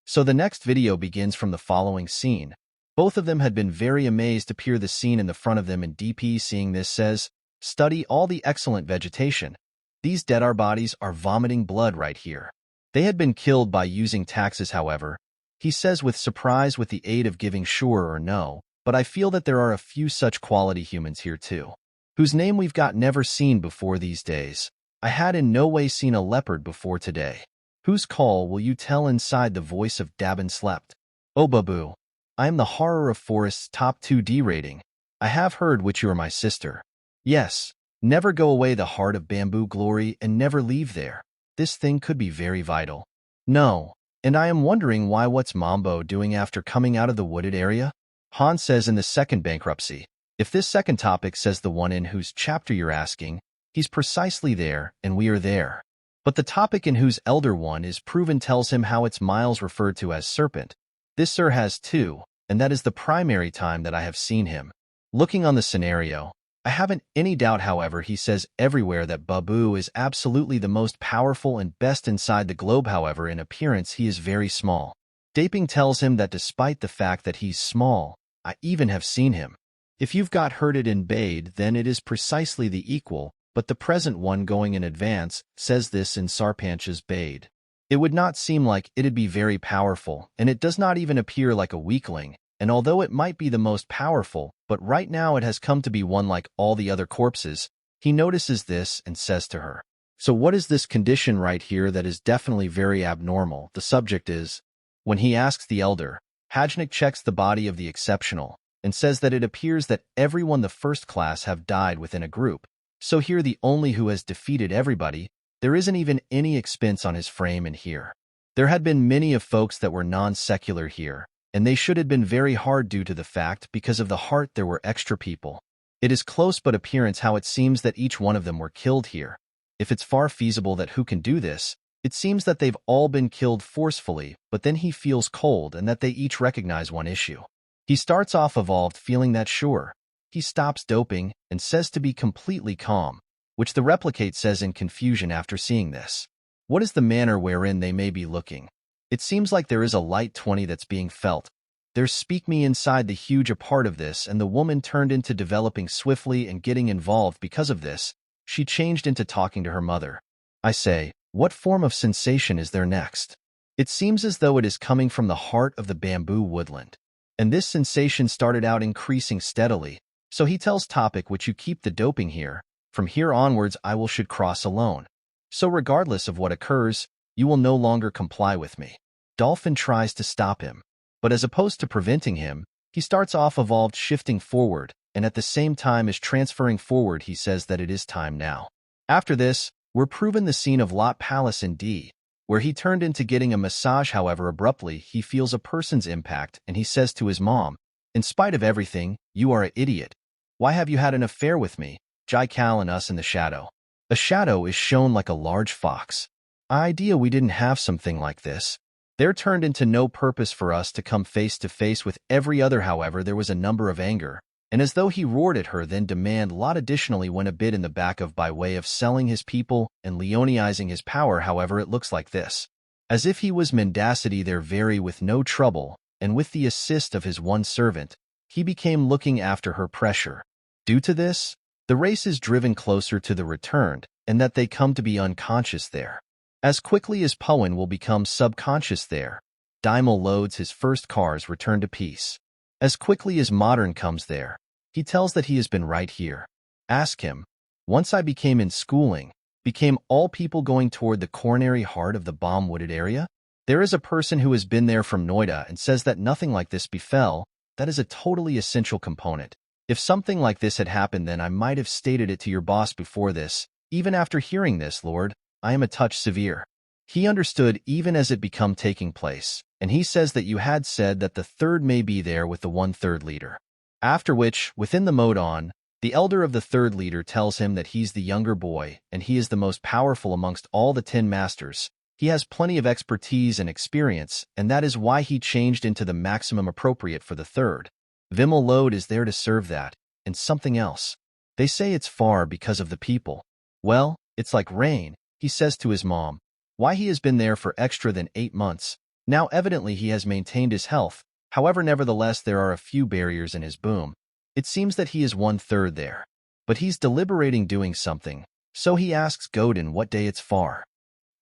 So the next video begins from the following scene. Both of them had been very amazed to peer the scene in the front of them, and DP, seeing this, says, "Study all the excellent vegetation. These dead bodies are vomiting blood right here." They had been killed by using taxes, however. He says with surprise, with the aid of giving sure or no, but I feel that there are a few such quality humans here too, whose name we've got never seen before these days. I had in no way seen a leopard before today. Whose call will you tell? Inside the voice of Dabin slept. "Oh, Babu. I am the horror of forests, top 2D rating. I have heard which you are my sister. Yes, never go away the heart of bamboo glory and never leave there. This thing could be very vital." "No, and I am wondering why. What's Mambo doing after coming out of the wooded area?" Han says in the second bankruptcy. If this second topic says the one in whose chapter you're asking, he's precisely there and we are there. But the topic in whose elder one is proven tells him how it's Miles referred to as serpent. This sir has too, and that is the primary time that I have seen him. Looking on the scenario, I haven't any doubt, however, he says everywhere that Babu is absolutely the most powerful and best inside the globe. However, in appearance he is very small. Daping tells him that despite the fact that he's small, I even have seen him. If you've got herded in Bade, then it is precisely the equal, but the present one going in advance says this in Sarpanch's Bade. It would not seem like it'd be very powerful, and it does not even appear like a weakling, and although it might be the most powerful, but right now it has come to be one like all the other corpses. He notices this and says to her, "So what is this condition right here that is definitely very abnormal?" The subject is. When he asks the elder, Hajnik checks the body of the exceptional and says that it appears that everyone the first class have died within a group. So here the only who has defeated everybody, there isn't even any expense on his frame in here. There had been many of folks that were non-secular here, and they should have been very hard due to the fact because of the heart there were extra people. It is close but appearance how it seems that each one of them were killed here. If it's far feasible that who can do this, it seems that they've all been killed forcefully, but then he feels cold and that they each recognize one issue. He starts off evolved feeling that sure. He stops doping and says to be completely calm, which the replicate says in confusion after seeing this. What is the manner wherein they may be looking? It seems like there is a light 20 that's being felt. There's speak me inside the huge a part of this, and the woman turned into developing swiftly and getting involved because of this. She changed into talking to her mother. I say, what form of sensation is there next? It seems as though it is coming from the heart of the bamboo woodland. And this sensation started out increasing steadily. So he tells Topic, which you keep the doping here. From here onwards I will should cross alone. So regardless of what occurs, you will no longer comply with me. Dolphin tries to stop him. But as opposed to preventing him, he starts off evolved shifting forward, and at the same time as transferring forward he says that it is time now. After this, we're proven the scene of Lot Palace in D, where he turned into getting a massage. However, abruptly he feels a person's impact and he says to his mom, "In spite of everything, you are an idiot. Why have you had an affair with me?" Jai Kal and us in the shadow. A shadow is shown like a large fox. Idea we didn't have something like this. There turned into no purpose for us to come face to face with every other. However, there was a number of anger, and as though he roared at her, then demand lot additionally went a bit in the back of by way of selling his people and leonizing his power. However, it looks like this. As if he was mendacity there very with no trouble, and with the assist of his one servant, he became looking after her pressure. Due to this, the race is driven closer to the returned, and that they come to be unconscious there. As quickly as Poen will become subconscious there, Daimel loads his first cars return to peace. As quickly as Modern comes there, he tells that he has been right here. Ask him, once I became in schooling, became all people going toward the coronary heart of the bomb-wooded area? There is a person who has been there from Noida and says that nothing like this befell. That is a totally essential component. If something like this had happened, then I might have stated it to your boss before this. Even after hearing this, Lord, I am a touch severe. He understood even as it become taking place, and he says that you had said that the third may be there with the 1/3 leader. After which, within the mode on, the elder of the third leader tells him that he's the younger boy, and he is the most powerful amongst all the 10 masters. He has plenty of expertise and experience, and that is why he changed into the maximum appropriate for the third. Vimal Lode is there to serve that, and something else. They say it's far because of the people. Well, it's like rain, he says to his mom. Why he has been there for extra than 8 months. Now evidently he has maintained his health, however nevertheless there are a few barriers in his boom. It seems that he is 1/3 there. But he's deliberating doing something, so he asks Godin what day it's for.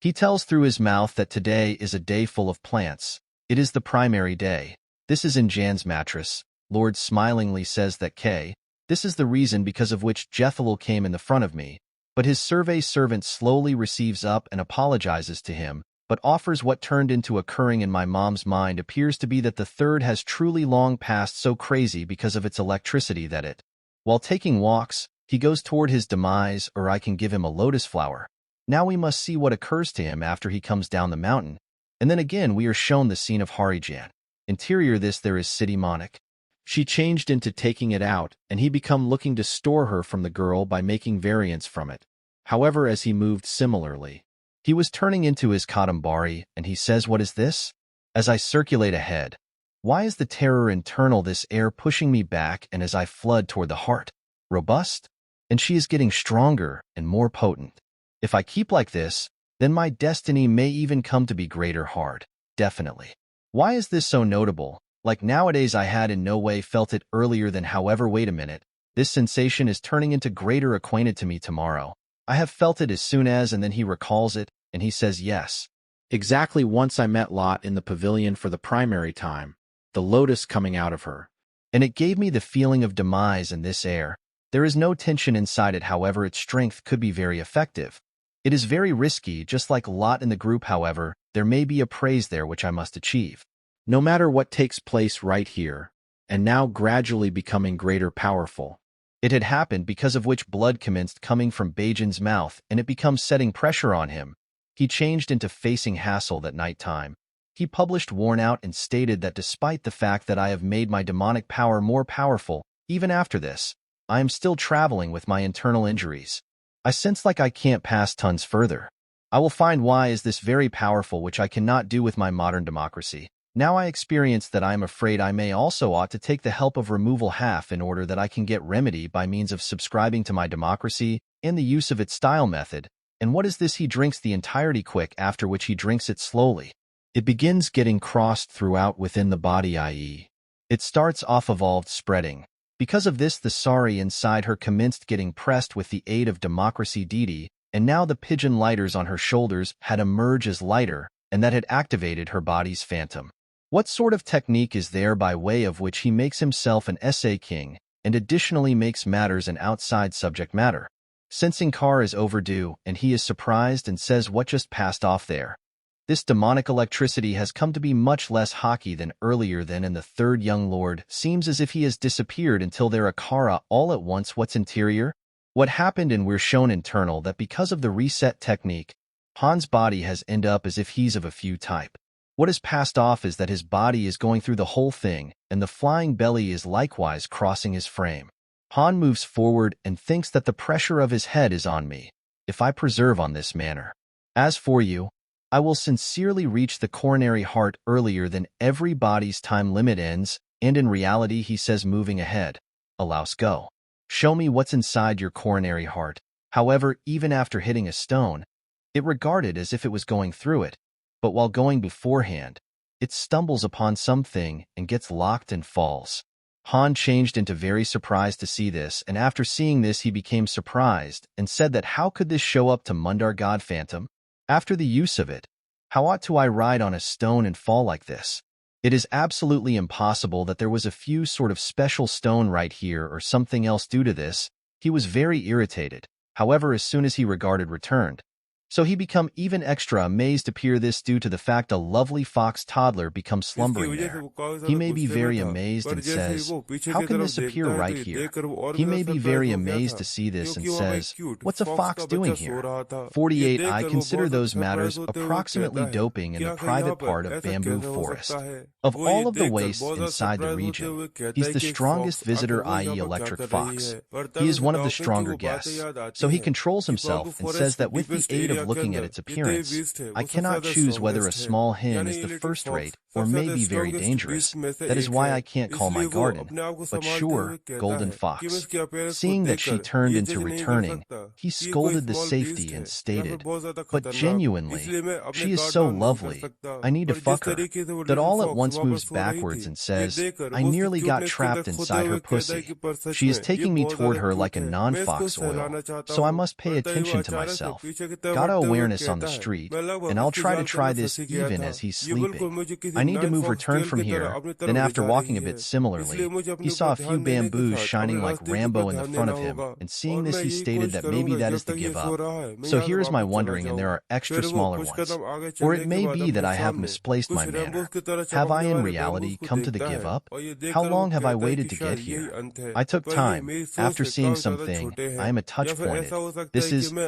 He tells through his mouth that today is a day full of plants. It is the primary day. This is in Jan's mattress. Lord smilingly says that this is the reason because of which Jethel came in the front of me. But his survey servant slowly receives up and apologizes to him, but offers what turned into occurring in my mom's mind appears to be that the third has truly long passed so crazy because of its electricity that it. While taking walks, he goes toward his demise, or I can give him a lotus flower. Now we must see what occurs to him after he comes down the mountain. And then again we are shown the scene of Harijan. Interior this there is City Monic. She changed into taking it out, and he become looking to store her from the girl by making variants from it. However, as he moved similarly, he was turning into his Kadambari, and he says, "What is this?" As I circulate ahead, why is the terror internal this air pushing me back, and as I flood toward the heart, robust? And she is getting stronger and more potent. If I keep like this, then my destiny may even come to be greater hard. Definitely. Why is this so notable? Like nowadays I had in no way felt it earlier than however wait a minute, this sensation is turning into greater acquainted to me tomorrow. I have felt it as soon as and then he recalls it, and he says yes. Exactly once I met Lot in the pavilion for the primary time, the lotus coming out of her. And it gave me the feeling of demise in this air. There is no tension inside it, however its strength could be very effective. It is very risky, just like Lot in the group, however, there may be a praise there which I must achieve. No matter what takes place right here, and now gradually becoming greater powerful. It had happened because of which blood commenced coming from Bajan's mouth, and it becomes setting pressure on him. He changed into facing Hassel that night time. He published worn out and stated that despite the fact that I have made my demonic power more powerful, even after this, I am still traveling with my internal injuries. I sense like I can't pass tons further. I will find why is this very powerful which I cannot do with my modern democracy. Now I experience that I am afraid I may also ought to take the help of removal half in order that I can get remedy by means of subscribing to my democracy and the use of its style method. And what is this? He drinks the entirety quick, after which he drinks it slowly. It begins getting crossed throughout within the body, i.e. it starts off evolved spreading. Because of this the sari inside her commenced getting pressed with the aid of democracy deity, and now the pigeon lighters on her shoulders had emerged as lighter, and that had activated her body's phantom. What sort of technique is there by way of which he makes himself an SA king, and additionally makes matters an outside subject matter? Sensing Kar is overdue, and he is surprised and says what just passed off there. This demonic electricity has come to be much less hockey than earlier than, and the third young lord seems as if he has disappeared until there Akara all at once. What's interior? What happened? And we're shown internal that because of the reset technique, Han's body has ended up as if he's of a few type. What has passed off is that his body is going through the whole thing, and the flying belly is likewise crossing his frame. Han moves forward and thinks that the pressure of his head is on me, if I preserve on this manner. As for you, I will sincerely reach the coronary heart earlier than everybody's time limit ends, and in reality he says moving ahead. Alaus go. Show me what's inside your coronary heart. However, even after hitting a stone, it regarded as if it was going through it. But while going beforehand, it stumbles upon something and gets locked and falls. Han changed into very surprised to see this, and after seeing this he became surprised and said that how could this show up to Mundar God Phantom? After the use of it, how ought to I ride on a stone and fall like this? It is absolutely impossible that there was a few sort of special stone right here or something else due to this. He was very irritated. However, as soon as he regarded returned, so he become even extra amazed to hear this due to the fact a lovely fox toddler becomes slumbering there. He may be very amazed and says, how can this appear right here? He may be very amazed to see this and says, what's a fox doing here? 48 I consider those matters approximately doping in the private part of bamboo forest. Of all of the wastes inside the region, he's the strongest visitor, i.e. electric fox. He is one of the stronger guests, so he controls himself and says that with the aid of of looking at its appearance, I cannot choose whether a small hen is the first rate or may be very dangerous. That is why I can't call my garden, but sure, golden fox. Seeing that she turned into returning, he scolded the safety and stated, "But genuinely, she is so lovely, I need to fuck her." That all at once moves backwards and says, "I nearly got trapped inside her pussy. She is taking me toward her like a non-fox oil, so I must pay attention to myself. Gotta awareness on the street, and I'll try this even as he's sleeping. I need to move return from here." Then after walking a bit similarly, he saw a few bamboos shining like Rambo in the front of him, and seeing this he stated that maybe that is to give up. So here is my wondering, and there are extra smaller ones. Or it may be that I have misplaced my manner. Have I in reality come to the give up? How long have I waited to get here? I took time. After seeing something, I am a touch pointed.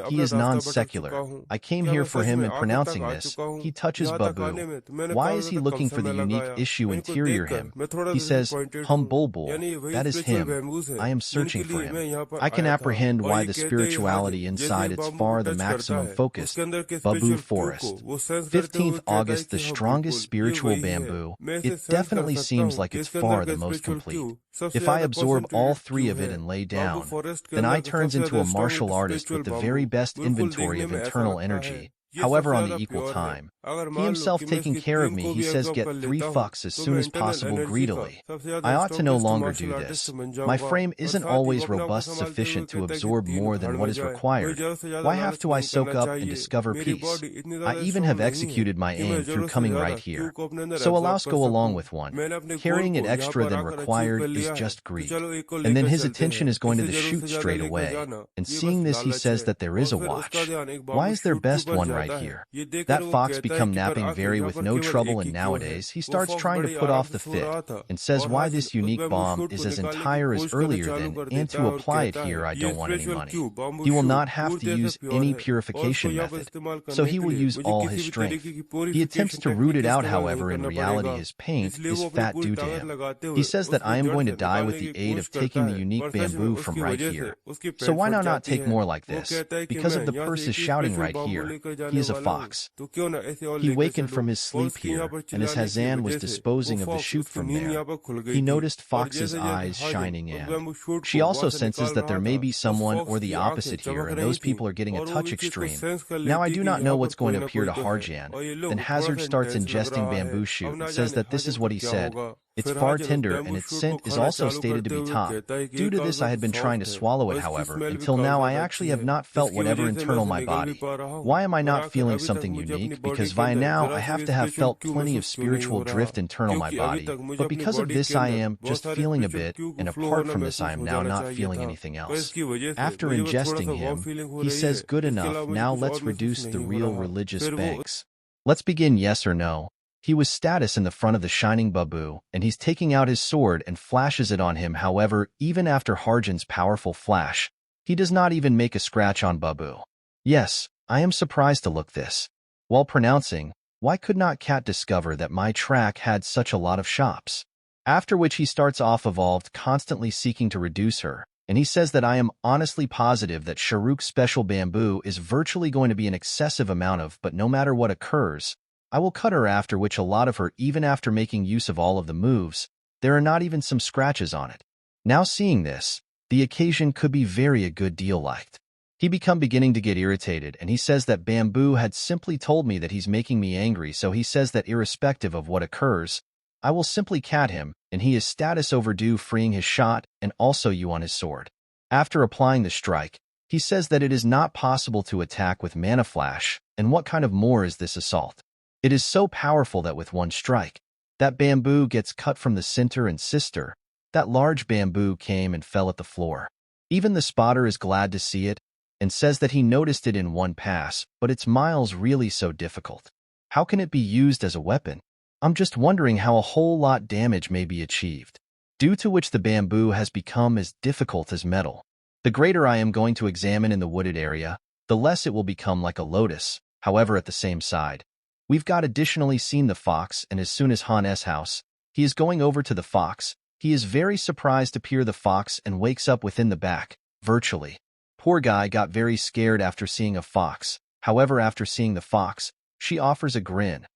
He is non-secular. I came here for him, and pronouncing this, he touches Babu. Why is he looking for the unique issue interior him? He says, "Hum bulbul," that is him. I am searching for him. I can apprehend why the spirituality inside it's far the maximum focused. Babu forest. 15th August, the strongest spiritual bamboo. It definitely seems like it's far the most complete. If I absorb all three of it and lay down, then I turns into a martial artist with the very best inventory of internal energy. However, on the equal time, he himself taking care of me, he says, "Get 3 fucks as soon as possible," greedily. I ought to no longer do this. My frame isn't always robust sufficient to absorb more than what is required. Why have to I soak up and discover peace? I even have executed my aim through coming right here. So allow us go along with one. Carrying it extra than required is just greed. And then his attention is going to the chute straight away. And seeing this, he says that there is a watch. Why is there best one right here? That fox become napping very with no trouble, and nowadays he starts trying to put off the fit and says why this unique bomb is as entire as earlier then, and to apply it here I don't want any money. He will not have to use any purification method, so he will use all his strength. He attempts to root it out, however in reality his paint is fat due to him. He says that I am going to die with the aid of taking the unique bamboo from right here. So why now not take more like this? Because of the purse is shouting right here. He is a fox. He wakened from his sleep here, and as Hazan was disposing of the chute from there, he noticed Fox's eyes shining in. She also senses that there may be someone or the opposite here, and those people are getting a touch extreme. Now I do not know what's going to appear to Harjan. Then Hazard starts ingesting bamboo shoot and says that this is what he said. It's far tender, and its scent is also stated to be top. Due to this I had been trying to swallow it, however, until now I actually have not felt whatever internal my body. Why am I not feeling something unique? Because by now I have to have felt plenty of spiritual drift internal my body, but because of this I am just feeling a bit, and apart from this I am now not feeling anything else. After ingesting him, he says, "Good enough, now let's reduce the real religious banks. Let's begin, yes or no." He was status in the front of the shining Babu, and he's taking out his sword and flashes it on him. However, even after Harjan's powerful flash, he does not even make a scratch on Babu. Yes, I am surprised to look this. While pronouncing, why could not Cat discover that my track had such a lot of shops? After which he starts off evolved, constantly seeking to reduce her, and he says that I am honestly positive that Sharuk's special bamboo is virtually going to be an excessive amount of, but no matter what occurs, I will cut her, after which a lot of her, even after making use of all of the moves, there are not even some scratches on it. Now seeing this, the occasion could be very a good deal liked. He beginning to get irritated, and he says that Bamboo had simply told me that he's making me angry, so he says that irrespective of what occurs, I will simply cat him, and he is status overdue, freeing his shot and also you on his sword. After applying the strike, he says that it is not possible to attack with mana flash, and what kind of more is this assault? It is so powerful that with one strike, that bamboo gets cut from the center, and sister, that large bamboo came and fell at the floor. Even the spotter is glad to see it, and says that he noticed it in one pass, but it's miles really so difficult. How can it be used as a weapon? I'm just wondering how a whole lot damage may be achieved, due to which the bamboo has become as difficult as metal. The greater I am going to examine in the wooded area, the less it will become like a lotus. However, at the same side, we've got additionally seen the fox, and as soon as Han S. house, he is going over to the fox. He is very surprised to peer the fox and wakes up within the back, virtually. Poor guy got very scared after seeing a fox, However, after seeing the fox, she offers a grin.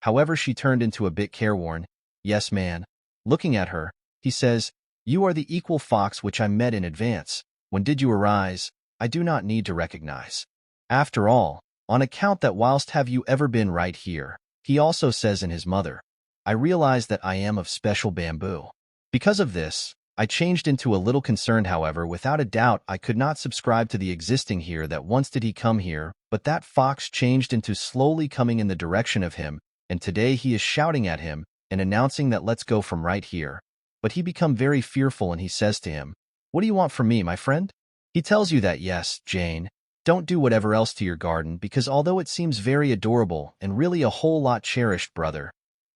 However, she turned into a bit careworn. Yes, man. Looking at her, he says, "You are the equal fox which I met in advance. When did you arise? I do not need to recognize. After all, on account that whilst have you ever been right here." He also says in his mother, "I realize that I am of special bamboo." Because of this, I changed into a little concerned. However, without a doubt I could not subscribe to the existing here that once did he come here, but that fox changed into slowly coming in the direction of him, and today he is shouting at him and announcing that let's go from right here. But he become very fearful and he says to him, "What do you want from me, my friend?" He tells you that yes, Jane, don't do whatever else to your garden because although it seems very adorable and really a whole lot cherished, brother,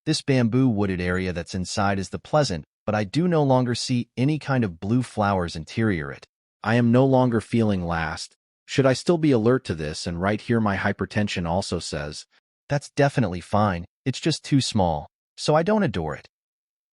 this bamboo wooded area that's inside is the pleasant, but I do no longer see any kind of blue flowers interior it. I am no longer feeling last. Should I still be alert to this? And right here my hypertension also says, that's definitely fine, it's just too small, so I don't adore it.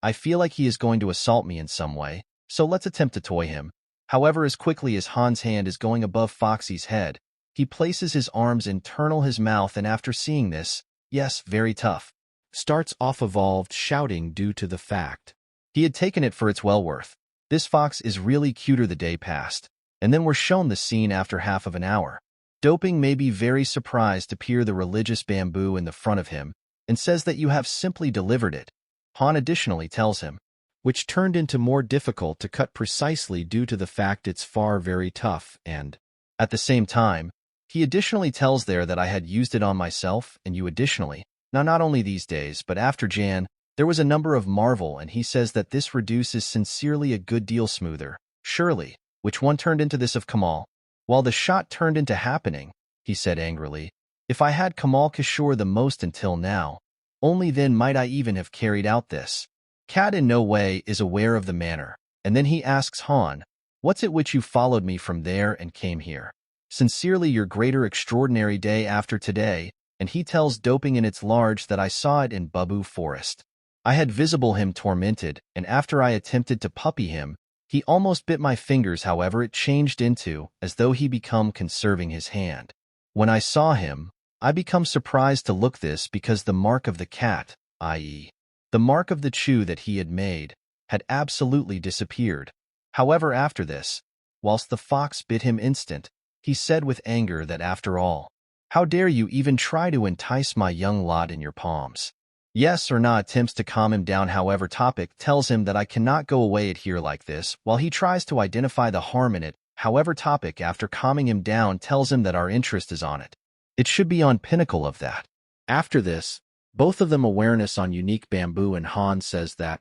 I feel like he is going to assault me in some way, so let's attempt to toy him. However, as quickly as Han's hand is going above Foxy's head, he places his arms internal his mouth and after seeing this, yes, very tough, starts off evolved shouting due to the fact he had taken it for its well worth. This fox is really cuter. The day passed, and then we're shown the scene after half of an hour. Doping may be very surprised to peer the religious bamboo in the front of him and says that you have simply delivered it. Han additionally tells him, which turned into more difficult to cut precisely due to the fact it's far very tough and, at the same time, he additionally tells there that I had used it on myself and you additionally. Now not only these days but after Jan, there was a number of marvel and he says that this reduces sincerely a good deal smoother, surely, which one turned into this of Kamal. While the shot turned into happening, he said angrily, if I had Kamal Kishore the most until now, only then might I even have carried out this. Cat in no way is aware of the manner, and then he asks Han, what's it which you followed me from there and came here? Sincerely your greater extraordinary day after today, and he tells Doping in its large that I saw it in Babu Forest. I had visible him tormented, and after I attempted to puppy him, he almost bit my fingers. However, it changed into, as though he become conserving his hand. When I saw him, I become surprised to look this because the mark of the cat, i.e., the mark of the chew that he had made, had absolutely disappeared. However, after this, whilst the fox bit him instant, he said with anger that after all, how dare you even try to entice my young lot in your palms? Yes or nah attempts to calm him down. However, Topic tells him that I cannot go away it here like this while he tries to identify the harm in it. However, Topic after calming him down tells him that our interest is on it. It should be on pinnacle of that. After this, both of them awareness on unique bamboo and Han says that,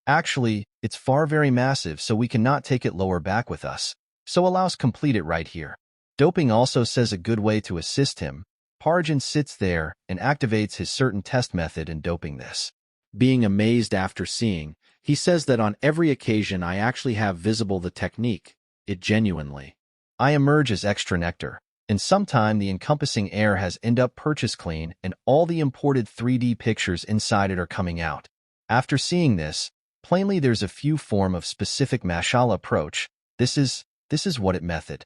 actually, it's far very massive so we cannot take it lower back with us, so allows complete it right here. Doping also says a good way to assist him. Parjan sits there and activates his certain test method in doping this. Being amazed after seeing, he says that on every occasion I actually have visible the technique, it genuinely. I emerge as extra nectar. In some time the encompassing air has end up purchase clean and all the imported 3D pictures inside it are coming out. After seeing this, plainly there's a few form of specific mashallah approach. This is what it method.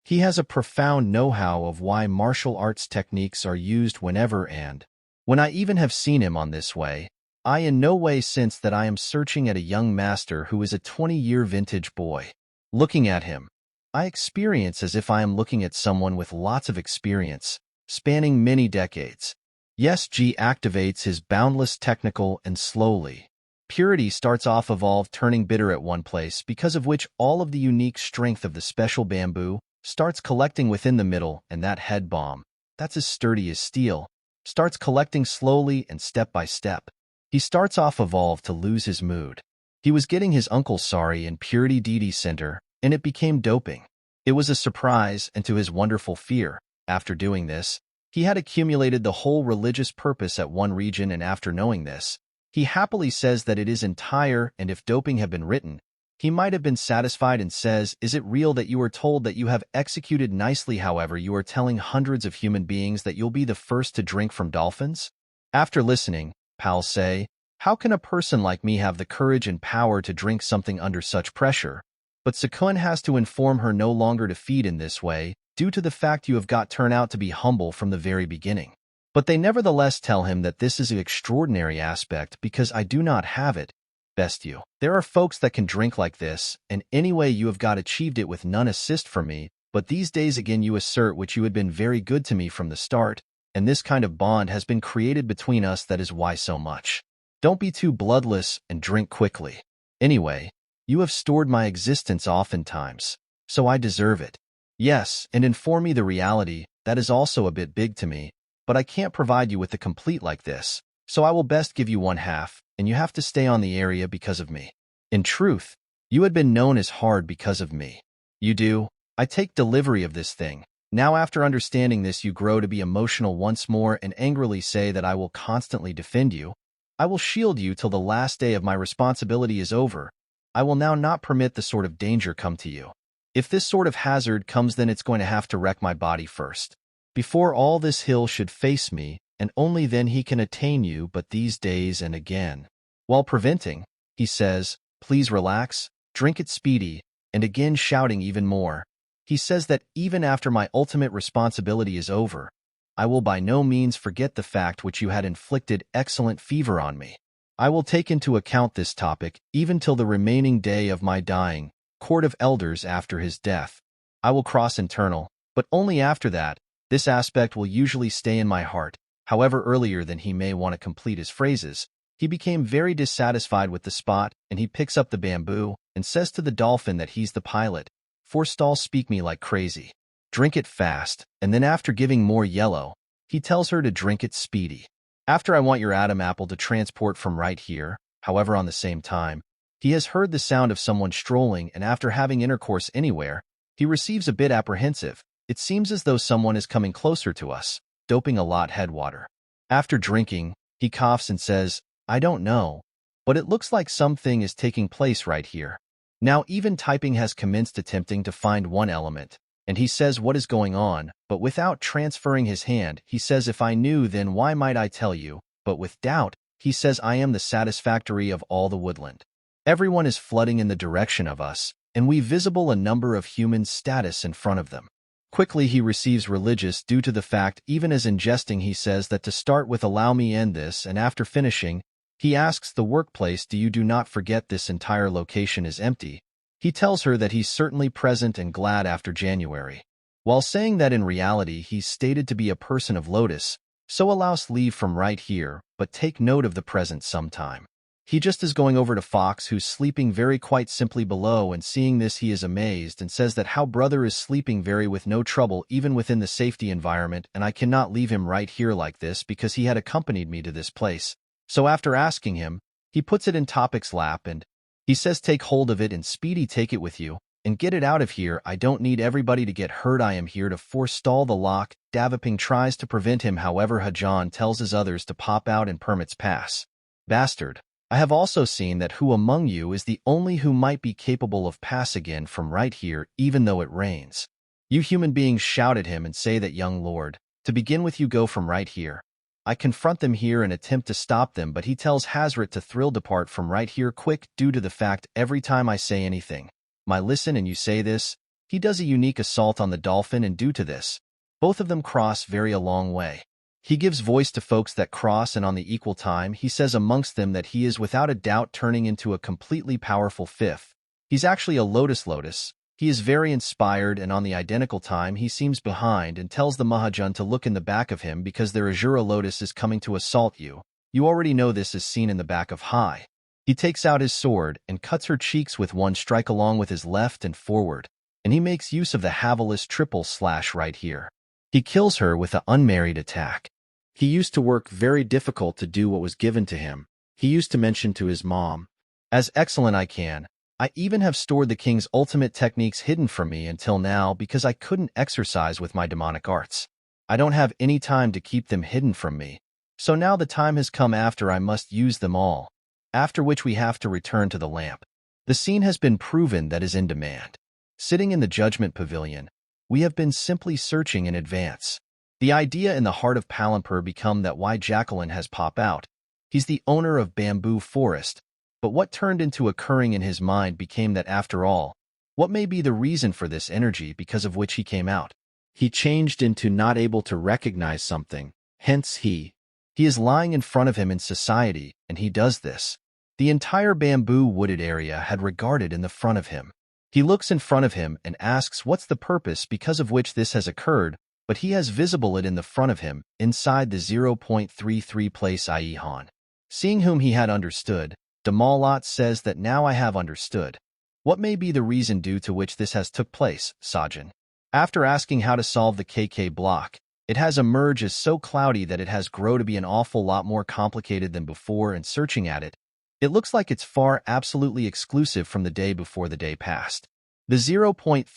He has a profound know-how of why martial arts techniques are used whenever and when I even have seen him on this way, I in no way sense that I am searching at a young master who is a 20-year vintage boy. Looking at him, I experience as if I am looking at someone with lots of experience, spanning many decades. Yes, G activates his boundless technical and slowly. Purity starts off evolved turning bitter at one place because of which all of the unique strength of the special bamboo starts collecting within the middle and that head bomb, that's as sturdy as steel, starts collecting slowly and step by step. He starts off evolved to lose his mood. He was getting his uncle sorry in Purity DD Center, and it became doping. It was a surprise and to his wonderful fear. After doing this, he had accumulated the whole religious purpose at one region and after knowing this, he happily says that it is entire and if doping had been written, he might have been satisfied and says, is it real that you are told that you have executed nicely however you are telling hundreds of human beings that you'll be the first to drink from dolphins? After listening, pals say, how can a person like me have the courage and power to drink something under such pressure? But Sakun has to inform her no longer to feed in this way, due to the fact you have got turned out to be humble from the very beginning. But they nevertheless tell him that this is an extraordinary aspect because I do not have it, best you. There are folks that can drink like this, and anyway you have got achieved it with none assist from me, but these days again you assert which you had been very good to me from the start, and this kind of bond has been created between us that is why so much. Don't be too bloodless and drink quickly. Anyway, you have stored my existence oftentimes, so I deserve it. Yes, and inform me the reality, that is also a bit big to me, but I can't provide you with the complete like this, so I will best give you one half, and you have to stay on the area because of me. In truth, you had been known as hard because of me. You do, I take delivery of this thing. Now after understanding this you grow to be emotional once more and angrily say that I will constantly defend you. I will shield you till the last day of my responsibility is over. I will now not permit the sort of danger come to you. If this sort of hazard comes then it's going to have to wreck my body first. Before all this hill should face me, and only then he can attain you but these days and again. While preventing, he says, please relax, drink it speedy, and again shouting even more. He says that even after my ultimate responsibility is over, I will by no means forget the fact which you had inflicted excellent fever on me. I will take into account this topic even till the remaining day of my dying, court of elders after his death. I will cross internal, but only after that. This aspect will usually stay in my heart. However, earlier than he may want to complete his phrases, he became very dissatisfied with the spot, and he picks up the bamboo and says to the dolphin that he's the pilot. Forestall speak me like crazy. Drink it fast, and then after giving more yellow, he tells her to drink it speedy. After I want your Adam apple to transport from right here, however on the same time, he has heard the sound of someone strolling and after having intercourse anywhere, he receives a bit apprehensive. It seems as though someone is coming closer to us, doping a lot headwater. After drinking, he coughs and says, I don't know, but it looks like something is taking place right here. Now even typing has commenced attempting to find one element, and he says what is going on, but without transferring his hand, he says if I knew then why might I tell you, but with doubt, he says I am the satisfactory of all the woodland. Everyone is flooding in the direction of us, and we visible a number of human status in front of them. Quickly he receives religious due to the fact even as in jesting he says that to start with allow me end this and after finishing, he asks the workplace do not forget this entire location is empty. He tells her that he's certainly present and glad after January. While saying that in reality he's stated to be a person of Lotus, so allows leave from right here, but take note of the present sometime. He just is going over to Fox who's sleeping very quite simply below and seeing this he is amazed and says that how brother is sleeping very with no trouble even within the safety environment and I cannot leave him right here like this because he had accompanied me to this place. So after asking him, he puts it in Topic's lap and he says take hold of it and speedy take it with you and get it out of here. I don't need everybody to get hurt. I am here to forestall the lock. Davaping tries to prevent him however Hajan tells his others to pop out and permits pass. Bastard. I have also seen that who among you is the only who might be capable of pass again from right here even though it rains. You human beings shout at him and say that young lord, to begin with you go from right here. I confront them here and attempt to stop them but he tells Hazrat to thrill depart from right here quick due to the fact every time I say anything. My listen and you say this, he does a unique assault on the dolphin and due to this, both of them cross very a long way. He gives voice to folks that cross and on the equal time he says amongst them that he is without a doubt turning into a completely powerful fifth. He's actually a lotus. He is very inspired and on the identical time he seems behind and tells the Mahajan to look in the back of him because their Azura Lotus is coming to assault you. You already know this is seen in the back of Hai. He takes out his sword and cuts her cheeks with one strike along with his left and forward, and he makes use of the Havelis triple slash right here. He kills her with an unmarried attack. He used to work very difficult to do what was given to him. He used to mention to his mom, as excellent I can. I even have stored the king's ultimate techniques hidden from me until now because I couldn't exercise with my demonic arts. I don't have any time to keep them hidden from me. So now the time has come after I must use them all, after which we have to return to the lamp. The scene has been proven that is in demand. Sitting in the judgment pavilion, we have been simply searching in advance. The idea in the heart of Palampur become that why Jacqueline has pop out. He's the owner of Bamboo Forest, but what turned into occurring in his mind became that after all, what may be the reason for this energy because of which he came out? He changed into not able to recognize something, hence he is lying in front of him in society, and he does this. The entire bamboo wooded area had regarded in the front of him. He looks in front of him and asks what's the purpose because of which this has occurred, but he has visible it in the front of him, inside the 0.33 place i.e. Han. Seeing whom he had understood, Damalat says that now I have understood. What may be the reason due to which this has took place, Sajin? After asking how to solve the KK block, it has emerged as so cloudy that it has grown to be an awful lot more complicated than before, and searching at it, it looks like it's far absolutely exclusive from the day before the day passed. The 0.33